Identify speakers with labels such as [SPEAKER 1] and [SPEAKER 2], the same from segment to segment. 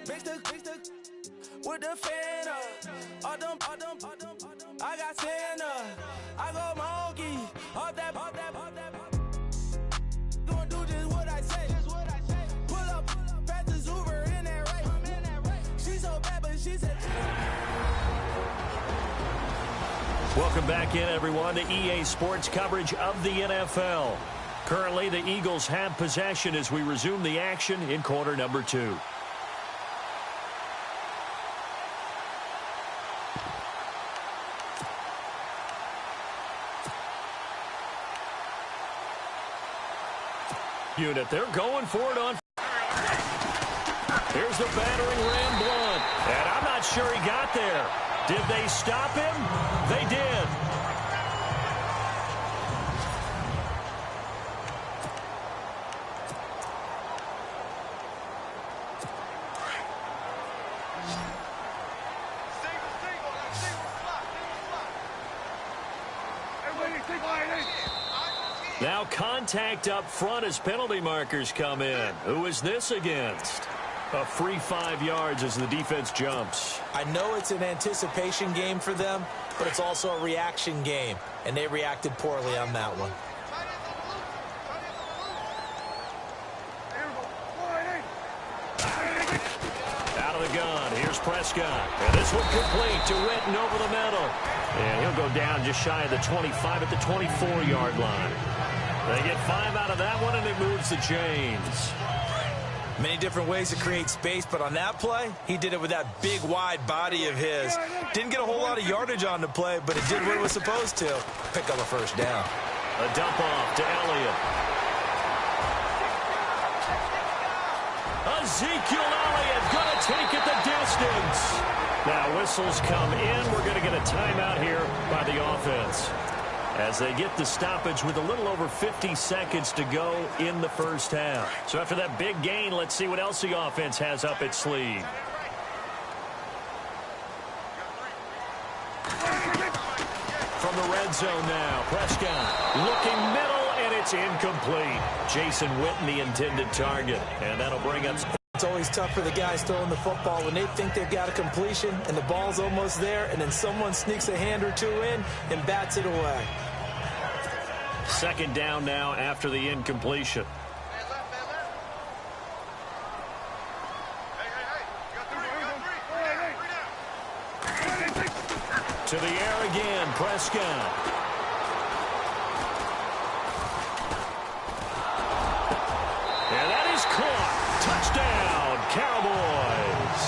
[SPEAKER 1] with the fan up. I got Santa. I go monkey. Up that. Gonna do just what I say. Pull up, pass the Uber in that race. She's so bad, but she said.
[SPEAKER 2] Welcome back in, everyone, to EA Sports coverage of the NFL. Currently, the Eagles have possession as we resume the action in quarter number 2. Unit, they're going for it on. Here's the battering ram Blunt, and I'm not sure he got there. Did they stop him? They did. Now contact up front as penalty markers come in. Who is this against? A free 5 yards as the defense jumps.
[SPEAKER 3] I know it's an anticipation game for them, but it's also a reaction game, and they reacted poorly on that one.
[SPEAKER 2] Out of the gun, here's Prescott. And this one complete to Witten over the middle. And he'll go down just shy of the 25 at the 24-yard line. They get 5 out of that one, and it moves the chains.
[SPEAKER 3] Many different ways to create space, but on that play, he did it with that big, wide body of his. Didn't get a whole lot of yardage on the play, but it did what it was supposed to. Pick up a first down.
[SPEAKER 2] A dump off to Elliott. Ezekiel Elliott going to take it the distance. Now whistles come in. We're going to get a timeout here by the offense, as they get the stoppage with a little over 50 seconds to go in the first half. So after that big gain, let's see what else the offense has up its sleeve. From the red zone now, Prescott looking middle, and it's incomplete. Jason Witten, the intended target, and that'll bring up.
[SPEAKER 3] It's always tough for the guys throwing the football when they think they've got a completion and the ball's almost there, and then someone sneaks a hand or two in and bats it away.
[SPEAKER 2] Second down now after the incompletion. To the air again, Prescott. And that is caught. Touchdown, Cowboys.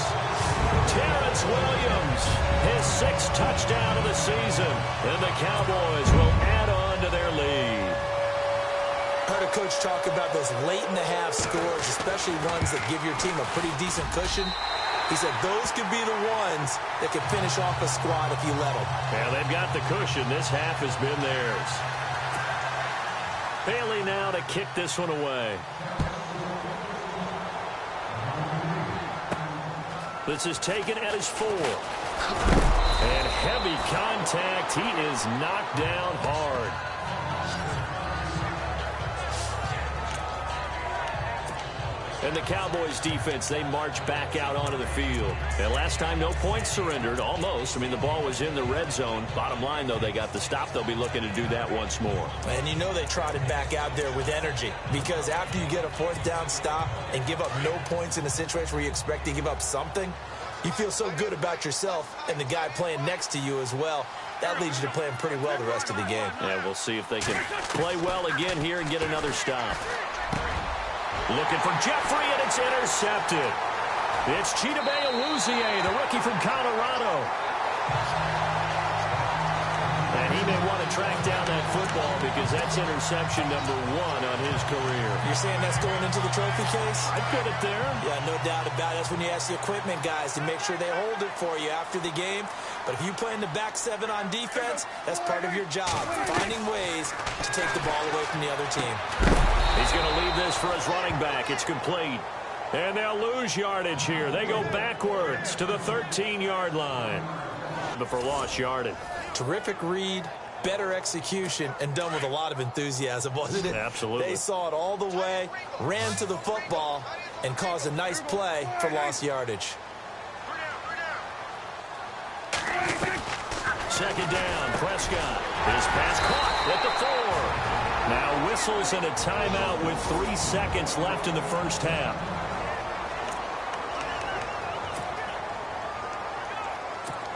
[SPEAKER 2] Terrence Williams, his 6th touchdown of the season. And the Cowboys will add on to their lead.
[SPEAKER 3] Heard a coach talk about those late-in-the-half scores, especially ones that give your team a pretty decent cushion. He said those could be the ones that could finish off a squad if you let them.
[SPEAKER 2] Yeah, they've got the cushion. This half has been theirs. Bailey now to kick this one away. This is taken at his 4. And heavy contact. He is knocked down hard. And the Cowboys defense, they march back out onto the field. And last time, no points surrendered, almost. I mean, the ball was in the red zone. Bottom line, though, they got the stop. They'll be looking to do that once more.
[SPEAKER 3] And you know they trotted back out there with energy, because after you get a 4th down stop and give up no points in a situation where you expect to give up something, you feel so good about yourself and the guy playing next to you as well. That leads you to playing pretty well the rest of the game.
[SPEAKER 2] Yeah, we'll see if they can play well again here and get another stop. Looking for Jeffrey, and it's intercepted. It's Chidobe Awuzie, the rookie from Colorado. And he may want to track down that football because that's interception number 1 on his career.
[SPEAKER 3] You're saying that's going into the trophy case?
[SPEAKER 2] I'd put it there.
[SPEAKER 3] Yeah, no doubt about it. That's when you ask the equipment guys to make sure they hold it for you after the game. But if you play in the back 7 on defense, that's part of your job, finding ways to take the ball away from the other team.
[SPEAKER 2] He's going to leave this for his running back. It's complete. And they'll lose yardage here. They go backwards to the 13-yard line. But for lost yardage.
[SPEAKER 3] Terrific read, better execution, and done with a lot of enthusiasm, wasn't it?
[SPEAKER 2] Absolutely.
[SPEAKER 3] They saw it all the way, ran to the football, and cause a nice play for lost yardage.
[SPEAKER 2] Second down, Prescott. His pass caught at the 4. Now whistles and a timeout with 3 seconds left in the first half.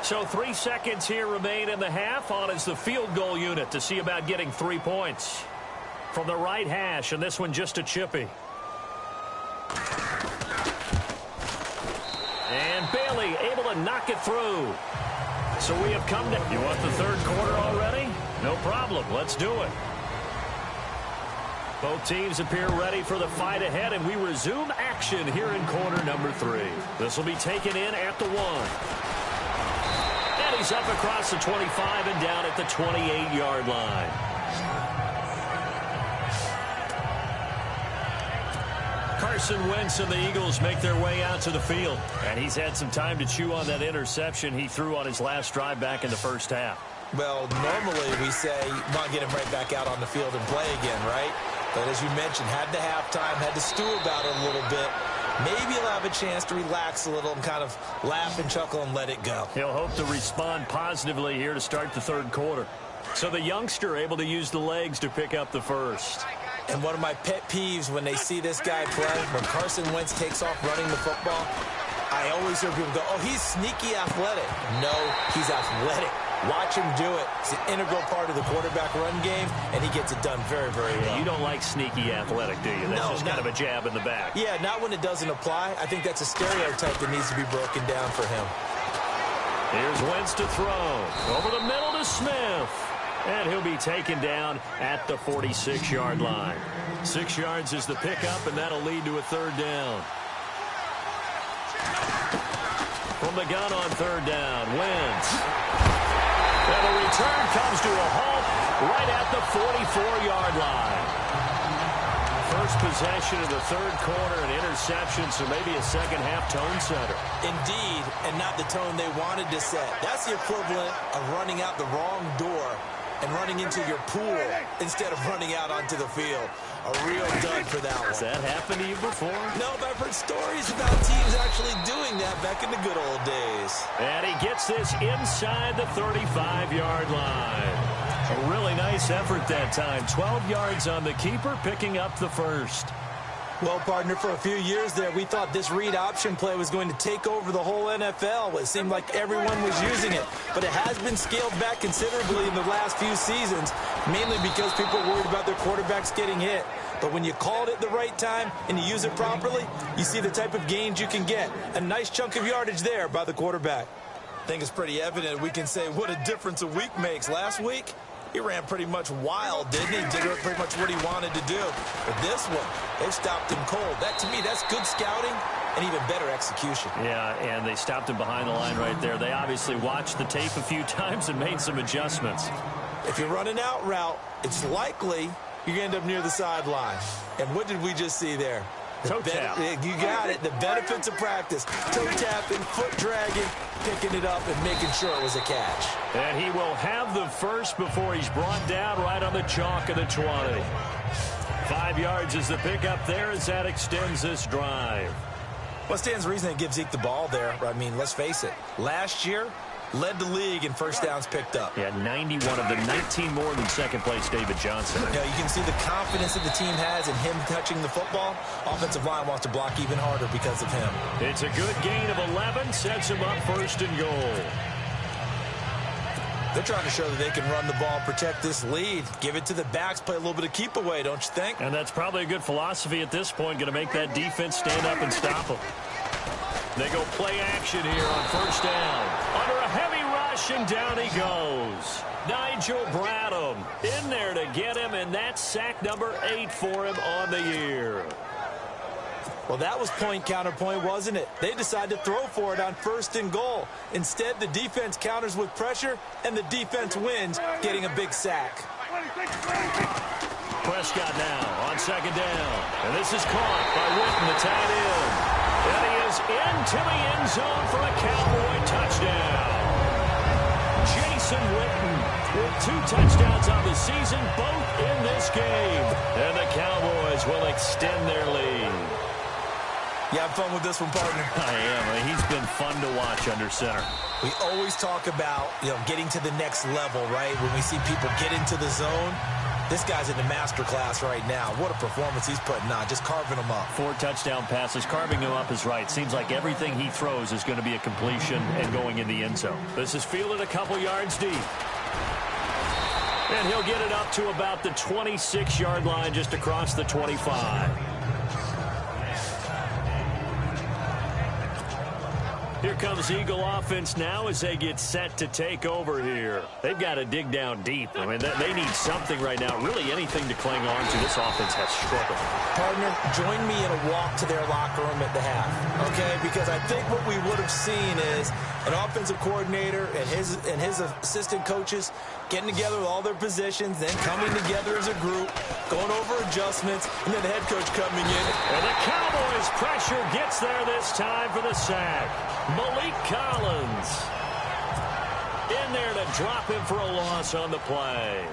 [SPEAKER 2] So 3 seconds here remain in the half. On is the field goal unit to see about getting 3 points. From the right hash, and this one just a chippy. And Bailey able to knock it through. So we have come to... You want the third quarter already? No problem. Let's do it. Both teams appear ready for the fight ahead, and we resume action here in quarter number 3. This will be taken in at the 1. And he's up across the 25 and down at the 28-yard line. Carson Wentz and the Eagles make their way out to the field. And he's had some time to chew on that interception he threw on his last drive back in the first half.
[SPEAKER 3] Well, normally we say not get him right back out on the field and play again, right? But as you mentioned, had the halftime, had to stew about it a little bit. Maybe he'll have a chance to relax a little and kind of laugh and chuckle and let it go.
[SPEAKER 2] He'll hope to respond positively here to start the third quarter. So the youngster able to use the legs to pick up the first.
[SPEAKER 3] And one of my pet peeves when they see this guy play, when Carson Wentz takes off running the football, I always hear people go, oh, he's sneaky athletic. No, he's athletic. Watch him do it. It's an integral part of the quarterback run game, and he gets it done very, very well.
[SPEAKER 2] You don't like sneaky athletic, do you? That's just kind of a jab in the back.
[SPEAKER 3] Yeah, not when it doesn't apply. I think that's a stereotype that needs to be broken down for him.
[SPEAKER 2] Here's Wentz to throw. Over the middle to Smith. And he'll be taken down at the 46-yard line. 6 yards is the pickup, and that'll lead to a third down. From the gun on third down, Wentz. And the return comes to a halt right at the 44-yard line. First possession of the third quarter, an interception, so maybe a second-half tone setter.
[SPEAKER 3] Indeed, and not the tone they wanted to set. That's the equivalent of running out the wrong door and running into your pool instead of running out onto the field. A real dud for that one.
[SPEAKER 2] Has that happened to you before?
[SPEAKER 3] No, but I've heard stories about teams actually doing that back in the good old days.
[SPEAKER 2] And he gets this inside the 35-yard line. A really nice effort that time. 12 yards on the keeper, picking up the first.
[SPEAKER 3] Well, partner, for a few years there, we thought this read option play was going to take over the whole NFL. It seemed like everyone was using it. But it has been scaled back considerably in the last few seasons, mainly because people are worried about their quarterbacks getting hit. But when you call it at the right time and you use it properly, you see the type of gains you can get. A nice chunk of yardage there by the quarterback. I think it's pretty evident we can say what a difference a week makes. Last week, he ran pretty much wild, didn't he? Did pretty much what he wanted to do. But this one, they stopped him cold. That, to me, that's good scouting and even better execution.
[SPEAKER 2] Yeah, and they stopped him behind the line right there. They obviously watched the tape a few times and made some adjustments.
[SPEAKER 3] If you run an out route, it's likely you're going to end up near the sideline. And what did we just see there?
[SPEAKER 2] Toe tap.
[SPEAKER 3] You got it. The benefits of practice. Toe tapping, foot dragging, picking it up, and making sure it was a catch.
[SPEAKER 2] And he will have the first before he's brought down right on the chalk of the 20. 5 yards is the pickup there as that extends this drive.
[SPEAKER 3] What stands to reason it gives Zeke the ball there? I mean, let's face it. Last year, led the league in first downs picked up.
[SPEAKER 2] Yeah, 91 of the 19 more than second place David Johnson.
[SPEAKER 3] You can see the confidence that the team has in him touching the football. Offensive line wants to block even harder because of him.
[SPEAKER 2] It's a good gain of 11, sets him up first and goal.
[SPEAKER 3] They're trying to show that they can run the ball, protect this lead, give it to the backs, play a little bit of keep away, don't you think?
[SPEAKER 2] And that's probably a good philosophy at this point, going to make that defense stand up and stop them. They go play action here on first down. Under a heavy rush, and down he goes. Nigel Bradham in there to get him, and that's sack number 8 for him on the year.
[SPEAKER 3] Well, that was point counterpoint, wasn't it? They decided to throw for it on first and goal. Instead, the defense counters with pressure, and the defense wins, getting a big sack.
[SPEAKER 2] Prescott now on second down. And this is caught by Witten, the tight end. And he is into the end zone for a Cowboy touchdown. Jason Witten with 2 touchdowns on the season, both in this game. And the Cowboys will extend their lead.
[SPEAKER 3] You have fun with this one, partner?
[SPEAKER 2] I am. He's been fun to watch under center.
[SPEAKER 3] We always talk about, getting to the next level, right? When we see people get into the zone, this guy's in the master class right now. What a performance he's putting on, just carving them up. 4
[SPEAKER 2] touchdown passes. Carving him up is right. Seems like everything he throws is going to be a completion and going in the end zone. This is fielded a couple yards deep. And he'll get it up to about the 26-yard line, just across the 25. Here comes Eagle offense now as they get set to take over here. They've got to dig down deep. I mean, they need something right now, really anything to cling on to. This offense has struggled.
[SPEAKER 3] Partner, join me in a walk to their locker room at the half, okay? Because I think what we would have seen is an offensive coordinator and his assistant coaches getting together with all their positions, then coming together as a group, going over adjustments, and then the head coach coming in.
[SPEAKER 2] And the Cowboys pressure gets there this time for the sack. Malik Collins in there to drop him for a loss on the play.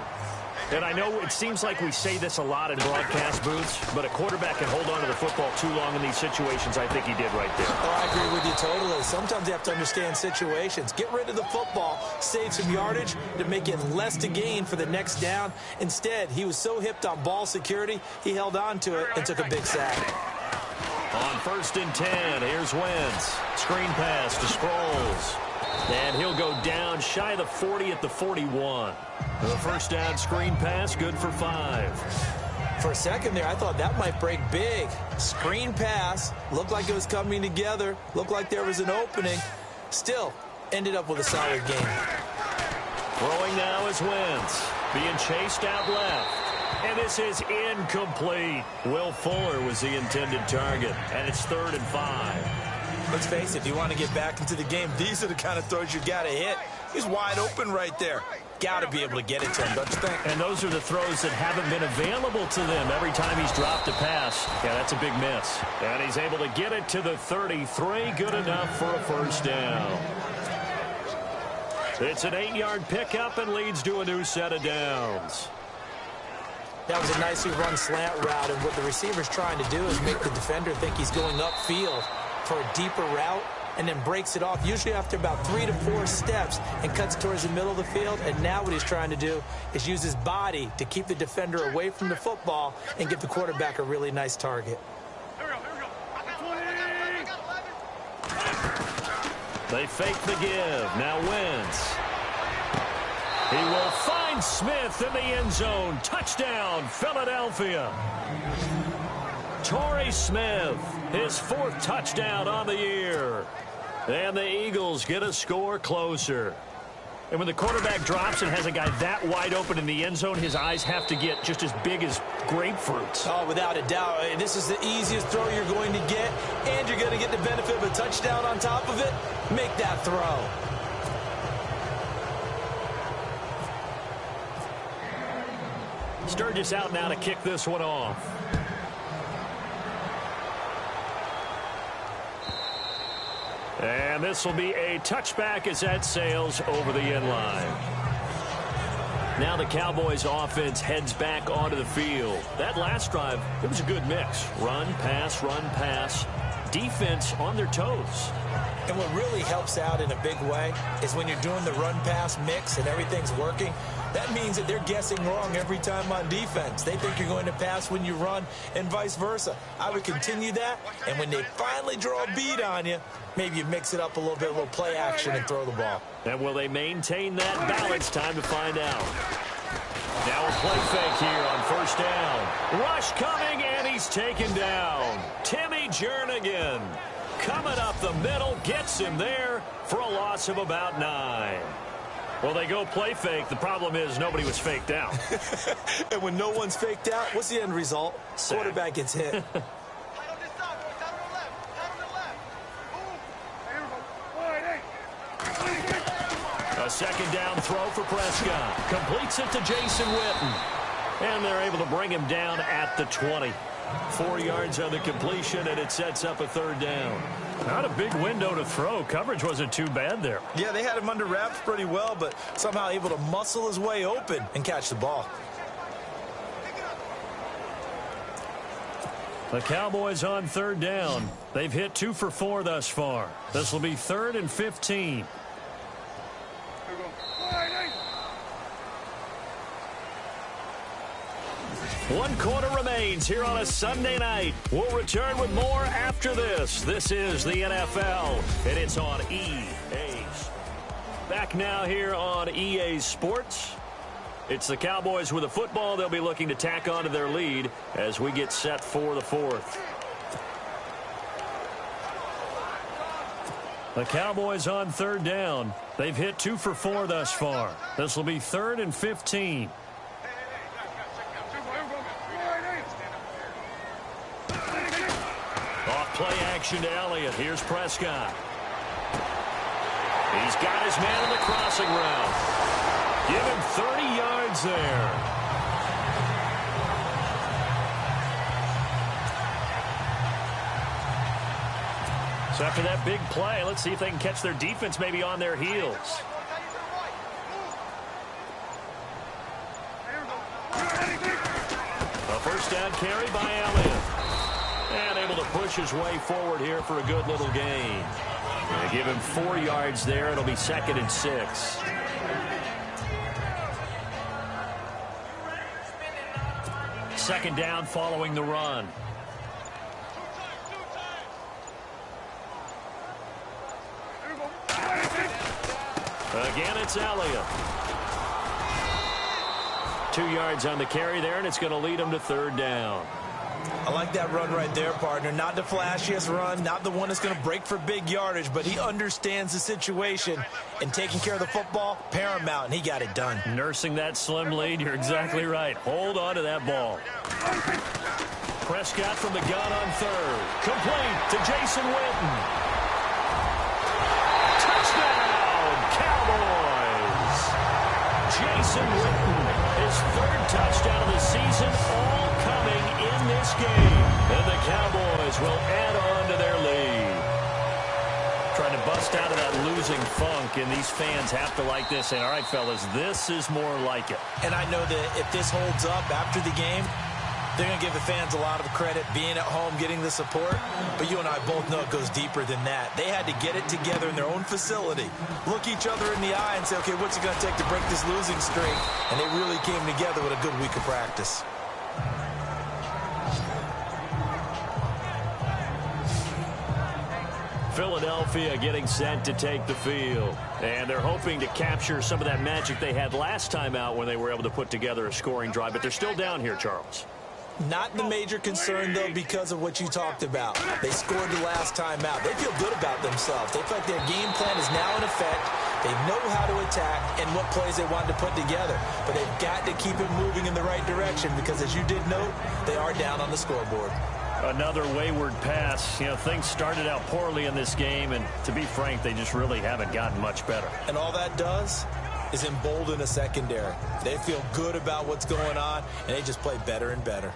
[SPEAKER 2] And I know it seems like we say this a lot in broadcast booths, but a quarterback can hold on to the football too long in these situations. I think he did right there.
[SPEAKER 3] Oh, I agree with you totally. Sometimes you have to understand situations. Get rid of the football, save some yardage to make it less to gain for the next down. Instead, he was so hipped on ball security, he held on to it and took a big sack.
[SPEAKER 2] On 1st and 10, here's Wentz. Screen pass to Sproles. And he'll go down shy of the 40 at the 41. The first down screen pass, good for 5.
[SPEAKER 3] For a second there, I thought that might break big. Screen pass, looked like it was coming together, looked like there was an opening. Still, ended up with a solid game.
[SPEAKER 2] Throwing now is Wentz, being chased out left. And this is incomplete. Will Fuller was the intended target, and it's 3rd and 5.
[SPEAKER 3] Let's face it, if you want to get back into the game, these are the kind of throws you got to hit. He's wide open right there. Got to be able to get it to him, don't you think?
[SPEAKER 2] And those are the throws that haven't been available to them every time he's dropped a pass. Yeah, that's a big miss. And he's able to get it to the 33. Good enough for a first down. It's an 8-yard pickup and leads to a new set of downs.
[SPEAKER 3] That was a nicely run slant route, and what the receiver's trying to do is make the defender think he's going upfield for a deeper route, and then breaks it off, usually after about 3 to 4 steps, and cuts towards the middle of the field. And now what he's trying to do is use his body to keep the defender away from the football and give the quarterback a really nice target.
[SPEAKER 2] They fake the give. Now Wentz. He will find Smith in the end zone. Touchdown, Philadelphia. Torrey Smith, his 4th touchdown on the year. And the Eagles get a score closer. And when the quarterback drops and has a guy that wide open in the end zone, his eyes have to get just as big as grapefruits.
[SPEAKER 3] Oh, without a doubt. This is the easiest throw you're going to get, and you're going to get the benefit of a touchdown on top of it. Make that throw.
[SPEAKER 2] Sturgis out now to kick this one off. And this will be a touchback as that sails over the end line. Now the Cowboys offense heads back onto the field. That last drive, it was a good mix. Run, pass, defense on their toes.
[SPEAKER 3] And what really helps out in a big way is when you're doing the run-pass mix and everything's working, that means that they're guessing wrong every time on defense. They think you're going to pass when you run and vice versa. I would continue that, and when they finally draw a beat on you, maybe you mix it up a little bit, a little play action, and throw the ball.
[SPEAKER 2] And will they maintain that balance? Time to find out. Now a play fake here on 1st down. Rush coming, and he's taken down. Timmy Jernigan coming up the middle, gets him there for a loss of about 9. Well, they go play fake. The problem is nobody was faked out.
[SPEAKER 3] And when no one's faked out, what's the end result?
[SPEAKER 2] Sack.
[SPEAKER 3] Quarterback gets hit.
[SPEAKER 2] A 2nd down throw for Prescott. Completes it to Jason Witten. And they're able to bring him down at the 20. 4 yards on the completion, and it sets up a 3rd down. Not a big window to throw. Coverage wasn't too bad there.
[SPEAKER 3] Yeah, they had him under wraps pretty well, but somehow able to muscle his way open and catch the ball.
[SPEAKER 2] The Cowboys on third down. They've hit 2 for 4 thus far. This will be 3rd and 15. One quarter remains here on a Sunday night. We'll return with more after this. This is the NFL, and it's on EA. Back now here on EA Sports. It's the Cowboys with the football. They'll be looking to tack on to their lead as we get set for the 4th. The Cowboys on third down. They've hit 2 for 4 thus far. This will be 3rd and 15. Off play action to Elliott. Here's Prescott. He's got his man in the crossing route. Give him 30 yards there. So after that big play, let's see if they can catch their defense maybe on their heels. A first down carry by Elliott. And able to push his way forward here for a good little gain. They give him 4 yards there. It'll be 2nd and 6. Second down following the run. Again, it's Elliott. 2 yards on the carry there, and it's going to lead him to 3rd down.
[SPEAKER 3] I like that run right there, partner. Not the flashiest run, not the one that's going to break for big yardage, but he understands the situation, and taking care of the football, paramount, and he got it done.
[SPEAKER 2] Nursing that slim lead, you're exactly right. Hold on to that ball. Prescott from the gun on 3rd. Complete to Jason Witten. Touchdown, Cowboys! Jason Witten, his 3rd touchdown of the season, all coming in this game. And the Cowboys will add on to their lead. Trying to bust out of that losing funk, and these fans have to like this. And all right, fellas, this is more like it.
[SPEAKER 3] And I know that if this holds up after the game, they're going to give the fans a lot of credit, being at home, getting the support. But you and I both know it goes deeper than that. They had to get it together in their own facility, look each other in the eye and say, okay, what's it going to take to break this losing streak? And they really came together with a good week of practice.
[SPEAKER 2] Philadelphia getting set to take the field. And they're hoping to capture some of that magic they had last time out when they were able to put together a scoring drive. But they're still down here, Charles.
[SPEAKER 3] Not the major concern, though, because of what you talked about. They scored the last time out. They feel good about themselves. They feel like their game plan is now in effect. They know how to attack and what plays they want to put together. But they've got to keep it moving in the right direction because, as you did note, they are down on the scoreboard.
[SPEAKER 2] Another wayward pass. You know, things started out poorly in this game, and to be frank, they just really haven't gotten much better.
[SPEAKER 3] And all that does is embolden a secondary. They feel good about what's going on, and they just play better and better.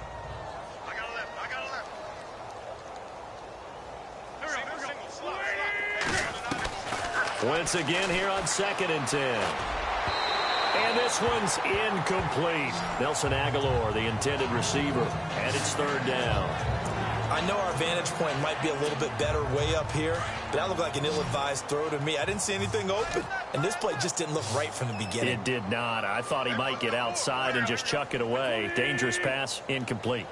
[SPEAKER 2] Once again here on 2nd and 10. And this one's incomplete. Nelson Aguilar, the intended receiver, and it's 3rd down.
[SPEAKER 3] I know our vantage point might be a little bit better way up here, but that looked like an ill-advised throw to me. I didn't see anything open, and this play just didn't look right from the beginning.
[SPEAKER 2] It did not. I thought he might get outside and just chuck it away. Dangerous pass, incomplete.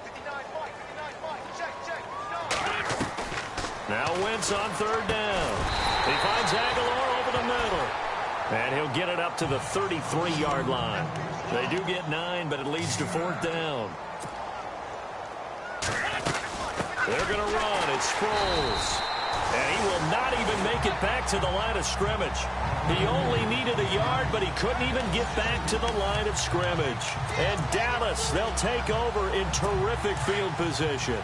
[SPEAKER 2] Now Wentz on 3rd down. He finds Aguilar over the middle. And he'll get it up to the 33-yard line. They do get 9, but it leads to 4th down. They're going to run. It's Sproles. And he will not even make it back to the line of scrimmage. He only needed a yard, but he couldn't even get back to the line of scrimmage. And Dallas, they'll take over in terrific field position.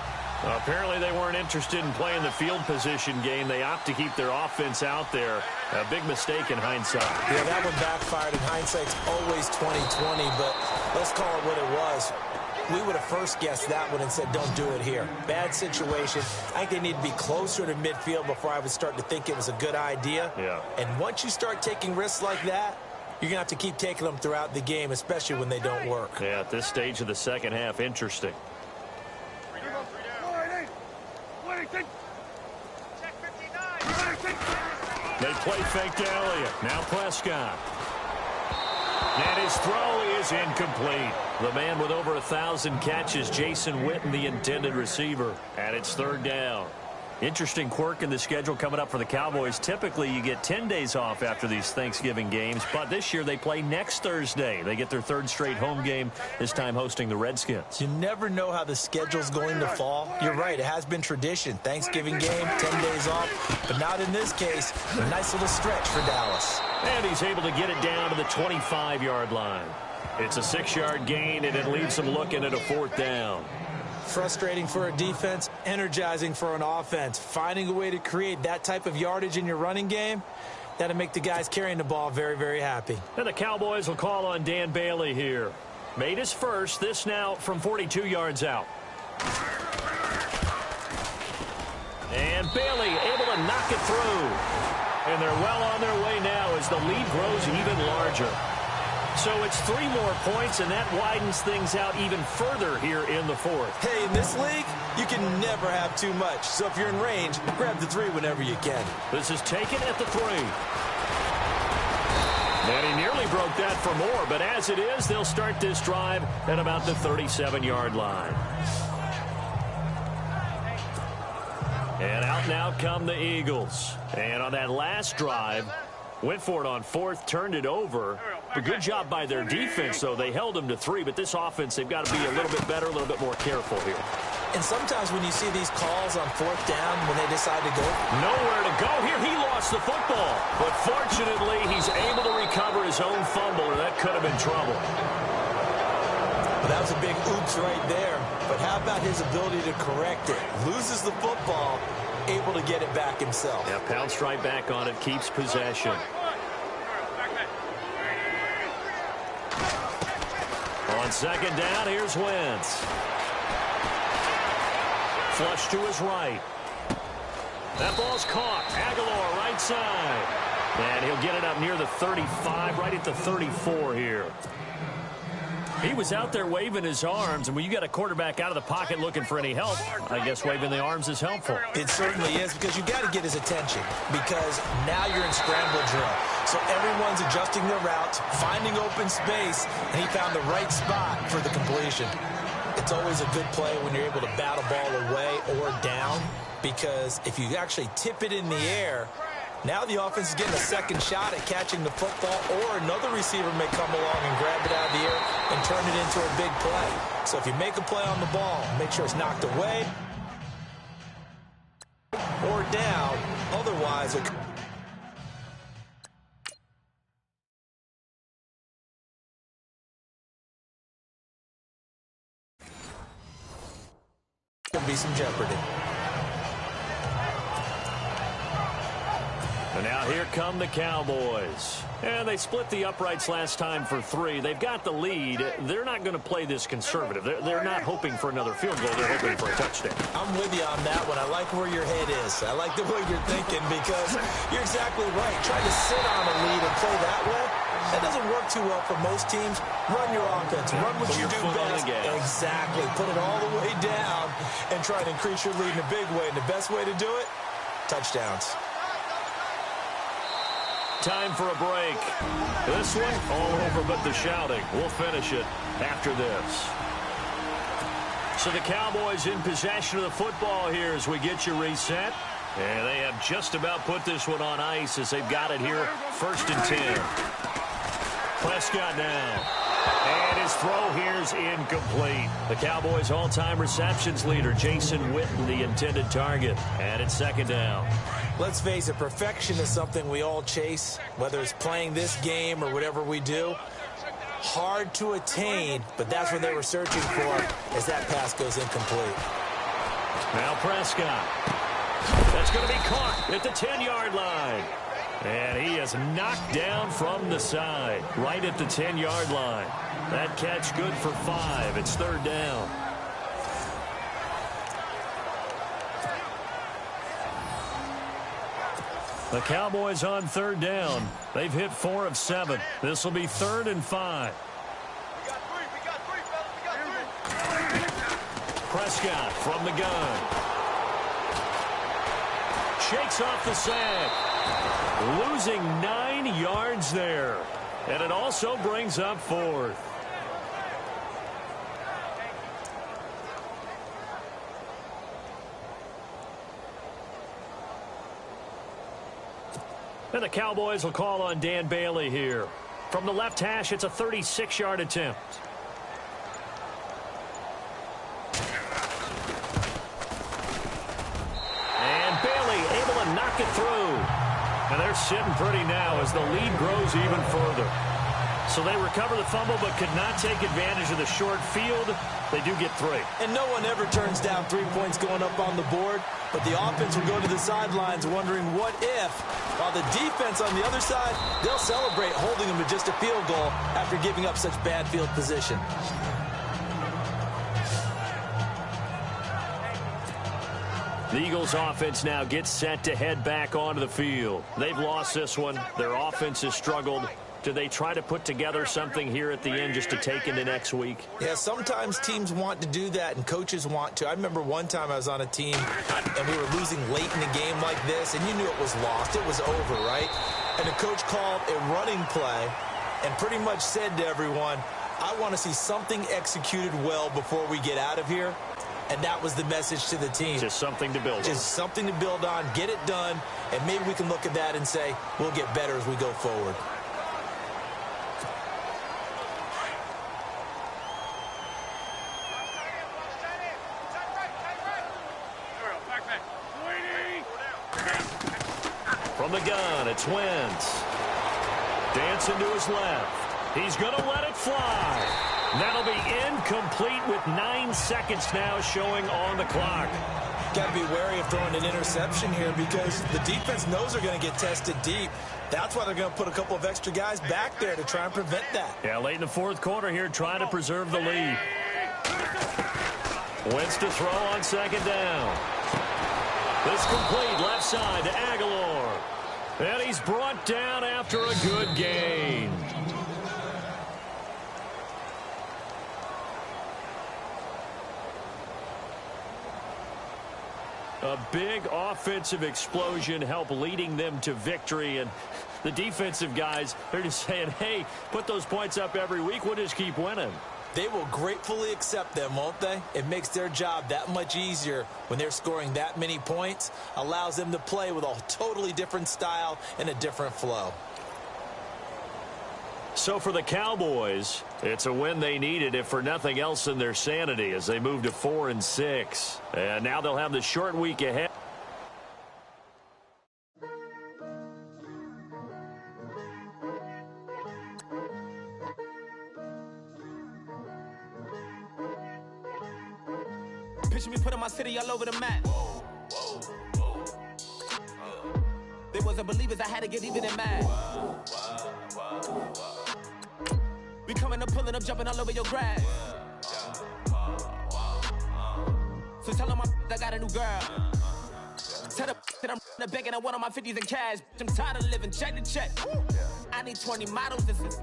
[SPEAKER 2] Apparently they weren't interested in playing the field position game. They opt to keep their offense out there. A big mistake in hindsight.
[SPEAKER 3] Yeah, that one backfired. In hindsight's always 20/20, but let's call it what it was. We would have first guessed that one and said, don't do it here. Bad situation. I think they need to be closer to midfield before I would start to think it was a good idea.
[SPEAKER 2] Yeah.
[SPEAKER 3] And once you start taking risks like that, you're going to have to keep taking them throughout the game, especially when they don't work.
[SPEAKER 2] Yeah, at this stage of the second half, interesting. They play fake to Elliott. Now Prescott. And his throw is incomplete. The man with over 1,000 catches, Jason Witten, the intended receiver. And it's third down. Interesting quirk in the schedule coming up for the Cowboys. Typically, you get 10 days off after these Thanksgiving games, but this year they play next Thursday. They get their third straight home game, this time hosting the Redskins.
[SPEAKER 3] You never know how the schedule's going to fall. You're right, it has been tradition. Thanksgiving game, 10 days off, but not in this case. A nice little stretch for Dallas.
[SPEAKER 2] And he's able to get it down to the 25-yard line. It's a 6-yard gain, and it leaves them looking at a fourth down.
[SPEAKER 3] Frustrating for a defense, energizing for an offense. Finding a way to create that type of yardage in your running game, that'll make the guys carrying the ball very, very happy.
[SPEAKER 2] And the Cowboys will call on Dan Bailey here. Made his first, this now from 42 yards out. And Bailey able to knock it through. And they're well on their way now as the lead grows even larger. So it's 3 more points, and that widens things out even further here in the fourth.
[SPEAKER 3] Hey, in this league, you can never have too much. So if you're in range, grab the 3 whenever you can.
[SPEAKER 2] This is taken at the 3. And he nearly broke that for more, but as it is, they'll start this drive at about the 37-yard line. And out now come the Eagles. And on that last drive, went for it on 4th, turned it over. A good job by their defense, though. They held them to 3, but this offense, they've got to be a little bit better, a little bit more careful here.
[SPEAKER 3] And sometimes when you see these calls on 4th down, when they decide to go.
[SPEAKER 2] Nowhere to go here. He lost the football. But fortunately, he's able to recover his own fumble, or that could have been trouble.
[SPEAKER 3] Well, that was a big oops right there. But how about his ability to correct it? Loses the football, able to get it back himself.
[SPEAKER 2] Yeah, pounced right back on it, keeps possession. On second down, here's Wentz. Flush to his right. That ball's caught. Aguilar, right side. And he'll get it up near the 35, right at the 34 here. He was out there waving his arms, and when you got a quarterback out of the pocket looking for any help, I guess waving the arms is helpful.
[SPEAKER 3] It certainly is, because you got to get his attention, because now you're in scramble drill. So everyone's adjusting their routes, finding open space, and he found the right spot for the completion. It's always a good play when you're able to bat a ball away or down, because if you actually tip it in the air, now the offense is getting a second shot at catching the football, or another receiver may come along and grab it out of the air and turn it into a big play. So if you make a play on the ball, make sure it's knocked away or down. Otherwise, it could be some jeopardy.
[SPEAKER 2] And now here come the Cowboys. And they split the uprights last time for 3. They've got the lead. They're not going to play this conservative. They're not hoping for another field goal. They're hoping for a touchdown.
[SPEAKER 3] I'm with you on that one. I like where your head is. I like the way you're thinking, because you're exactly right. Trying to sit on a lead and play that way, that doesn't work too well for most teams. Run your offense. Run what you do best. Exactly. Put it all the way down and try to increase your lead in a big way. And the best way to do it, touchdowns.
[SPEAKER 2] Time for a break. This one, all over but the shouting. We'll finish it after this. So the Cowboys in possession of the football here as we get you reset. And they have just about put this one on ice as they've got it here. 1st and 10. Prescott now. And his throw here's incomplete. The Cowboys' all-time receptions leader, Jason Witten, the intended target. And it's 2nd down.
[SPEAKER 3] Let's face it, perfection is something we all chase, whether it's playing this game or whatever we do. Hard to attain, but that's what they were searching for as that pass goes incomplete.
[SPEAKER 2] Now Prescott. That's going to be caught at the 10-yard line. And he is knocked down from the side, right at the 10-yard line. That catch good for 5. It's 3rd down. The Cowboys on 3rd down. They've hit 4 of 7. This will be 3rd and 5. Prescott from the gun. shakes off the sack. Losing 9 yards there. And it also brings up 4th. And the Cowboys will call on Dan Bailey here. From the left hash, it's a 36-yard attempt. And Bailey able to knock it through. And they're sitting pretty now as the lead grows even further. So they recover the fumble but could not take advantage of the short field. They do get 3.
[SPEAKER 3] And no one ever turns down 3 points going up on the board. But the offense will go to the sidelines wondering what if. While the defense on the other side, they'll celebrate holding them to just a field goal after giving up such bad field position.
[SPEAKER 2] The Eagles offense now gets set to head back onto the field. They've lost this one. Their offense has struggled. Do they try to put together something here at the end just to take into next week?
[SPEAKER 3] Yeah, sometimes teams want to do that and coaches want to. I remember one time I was on a team and we were losing late in a game like this, and you knew it was lost. It was over, right? And the coach called a running play and pretty much said to everyone, I want to see something executed well before we get out of here. And that was the message to the team.
[SPEAKER 2] Just something to build on.
[SPEAKER 3] Just something to build on, get it done, and maybe we can look at that and say, we'll get better as we go forward.
[SPEAKER 2] From the gun, it's Wentz. Dancing to his left. He's going to let it fly. That'll be incomplete with 9 seconds now showing on the clock.
[SPEAKER 3] Got to be wary of throwing an interception here because the defense knows they're going to get tested deep. That's why they're going to put a couple of extra guys back there to try and prevent that.
[SPEAKER 2] Yeah, late in the 4th quarter here, trying to preserve the lead. Wentz to throw on 2nd down. This complete left side to Aguilar. And he's brought down after a good gain. A big offensive explosion helped leading them to victory. And the defensive guys, they're just saying, hey, put those points up every week. We'll just keep winning.
[SPEAKER 3] They will gratefully accept them, won't they? It makes their job that much easier when they're scoring that many points. Allows them to play with a totally different style and a different flow.
[SPEAKER 2] So for the Cowboys, it's a win they needed, if for nothing else in their sanity, as they move to 4-6. And now they'll have the short week ahead.
[SPEAKER 1] Picture me putting my city all over the map. They wasn't believers, I had to get even and mad. We coming up, pulling up, jumping all over your grass. So tell them I got a new girl. Tell them that I'm begging, I want on my 50s in cash. I'm tired of living check to check. I need 20 models, this is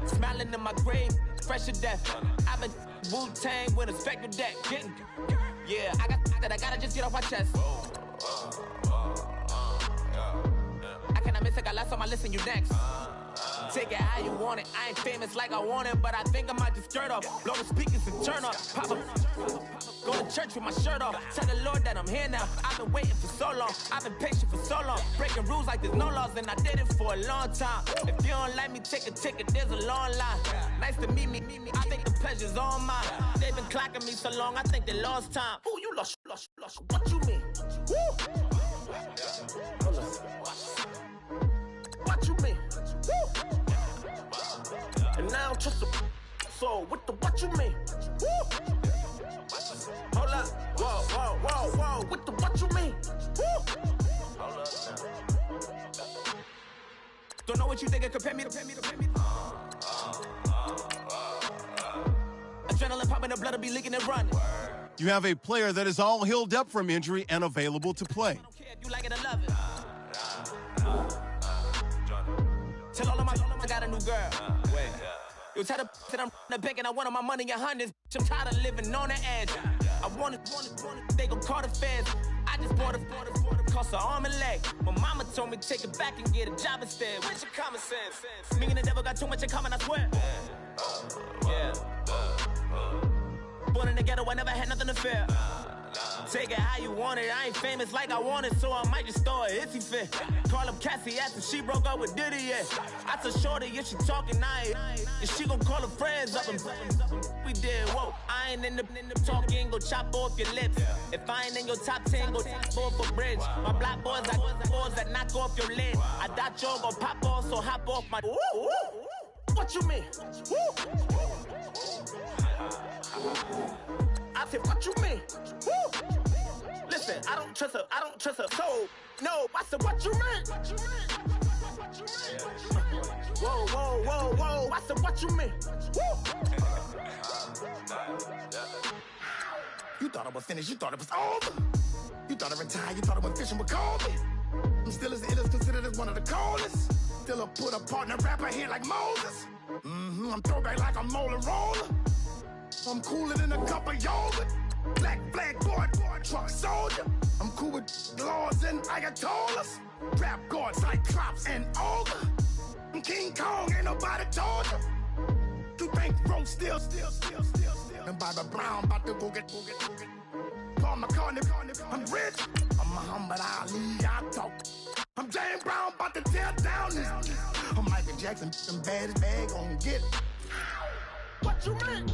[SPEAKER 1] smiling in my grave, fresh to death. I've been Wu-Tang with a spectral deck. Getting, yeah, I gotta just get off my chest. I cannot miss it, got last on my list and you next. Take it how you want it. I ain't famous like I want it, but I think I might just skirt off. Blow the speakers and turn up. Pop up. Go to church with my shirt off. Tell the Lord that I'm here now. I've been waiting for so long. I've been patient for so long. Breaking rules like there's no laws, and I did it for a long time. If you don't like me, take a ticket. There's a long line. Nice to meet me. I think the pleasure's all mine. They've been clocking me so long, I think they lost time. Ooh, you lost. What you mean? Woo! What you mean? Woo! And now I'm just a so what you mean? Woo! Hold up, whoa, what you mean? Woo! Hold up. Don't know what you think it compare me to. Adrenaline popping, the blood will be leaking and running.
[SPEAKER 4] You have a player that is all healed up from injury and available to play.
[SPEAKER 1] I don't care if you like it or love it. Tell all of my I got a new girl. Wait. You tell the that I'm the bank and I want my money in hundreds. I'm tired of living on the edge. I want it. They gon' call the feds. I just bought a cost an arm and leg. My mama told me take it back and get a job instead. Where's your common sense? Me and the devil got too much in common, I swear. Yeah. Born in the ghetto, I never had nothing to fear. Take it how you want it. I ain't famous like I want it, so I might just throw a hissy fit. Call up Cassie after she broke up with Diddy, yeah. I told Shorty if she talking, if she gon' call her friends up and we did, whoa. I ain't in the talking, go chop off your lips. If I ain't in your top 10, go off a bridge. My black boys like boys that knock off your lid. I thought y'all gon' pop off, so hop off my. What you mean? I said, what you mean? Listen, I don't trust her soul. No, I said, what you mean? Whoa, I said, what you mean? You thought I was finished, you thought it was over. You thought I retired, you thought I went fishing with Kobe. I'm still as ill as considered as one of the coldest. Still a put a partner rapper here like Moses. I'm throwback like a molar roller. I'm cooler than a cup of yogurt. Black flag boy, truck soldier. I'm cool with laws and ayatollahs. Rap god, Cyclops and ogre. I'm King Kong, ain't nobody told you. You think road still. And Bobby Brown about to go get. Paul McCartney, I'm rich. I'm Muhammad Ali, I talk. I'm James Brown, about to tear down this. I'm Michael Jackson, some bad as bag gon' get it. What you mean?